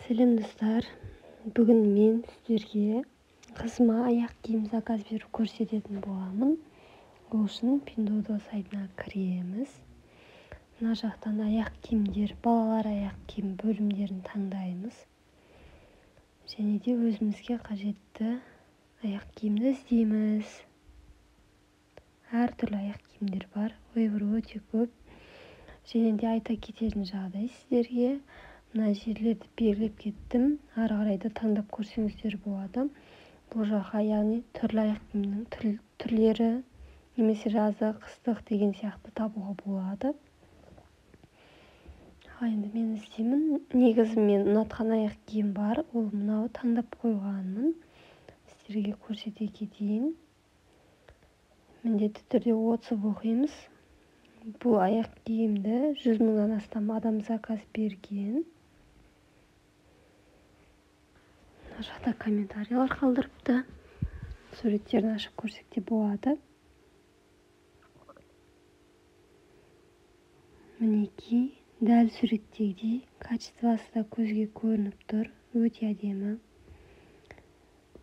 Сәлем достар, бүгін мен сіздерге қызыма аяқ киім заказ беріп көрсететін боламын. Ол үшін Pinduoduo сайтына кіреміз. Мына жақтан аяқ киімдер, балалар аяқ киім бөлімдерін таңдаймыз. Және де өзімізге қажетті аяқ киімді іздейміз. Әртүрлі аяқ киімдер бар, өте көп. Және де айта кететін жағдай сіздерге. Мына жерлерді белгілеп кеттім. Ары қарайда таңдап көрсеңіздер болады. Бұл жаққа яғни түрлі аяқ киімнің түрлері немесе жазы, қыстық деген сияқты табуға болады. Енді мен іздеймін. Негізі мен ұнатқан аяқ киім бар. Ол мынау таңдап қойғанмын. Сіздерге көрсете кетейін. Міндетті түрде отзыв оқимыз. Бұл аяқ киімді 100 мыңнан астам адам заказ берген. Мына жақта комментарийлер қалдырыпты. Суреттерін ашып көрсек те болады. Мінекей, дәл суреттегідей, качествосы да көзге көрініп тұр. Өте әдемі.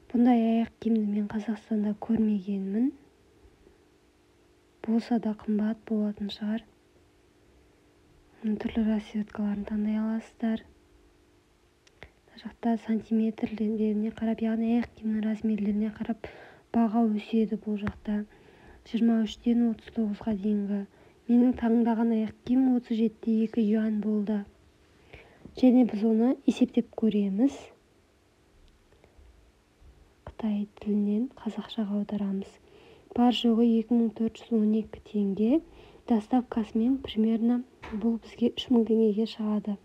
Бұндай аяқ киімді мен Қазақстанда көрмегенмін. Болса да қымбат болатын шығар. Түрлі расцветкаларын таңдай аласыздар. Мына жақта сантиметрлеріне қарап, яғни аяқ киімнің размерлеріне қарап баға өседі бұл жақта. 23-тен 39-ға дейінгі. Менің таңдаған аяқ киім 37,2 юань болды. Және біз оны есептеп көреміз. Қытай тілінен қазақшаға аударамыз. Бар жоғы 2412 теңге. Доставкасымен примерно бұл бізге 3000 теңгеге шығады.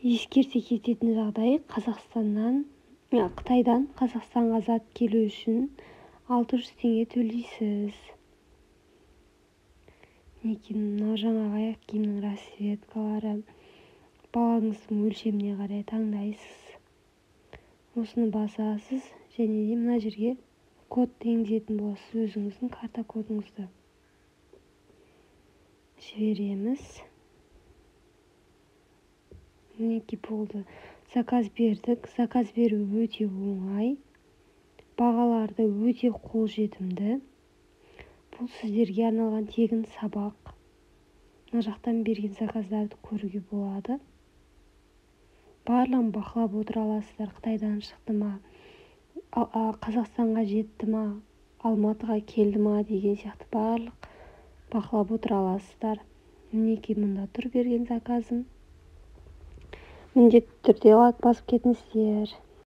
Ескерте кететін жағдай, Қытайдан Қазақстанға зат келу үшін 600 теңге төлейсіз. Мінекей мына жаңағы аяқ киімнің расцветкалары, балаңыздың өлшеміне қарай таңдайсыз. Осыны басасыз және де мына жерге код енгізетін боласыз, өзіңіздің карта кодыңызды. Жібереміз. Мінекей болды. Заказ бердік. Заказ беру өте оңай. Бағаларды өте қолжетімді. Бұл сіздерге арналған тегін сабақ. Мына жақтан берген заказдарды көруге болады. Барлығын бақылап отыра аласыздар. Қытайдан шықты ма, Қазақстанға жетті ма, Алматыға келді ма деген сияқты барлық бақылап отыра аласыздар. Мінекей мұнда тұр берген заказым. Міндетті түрде лайк басып кетіңіздер.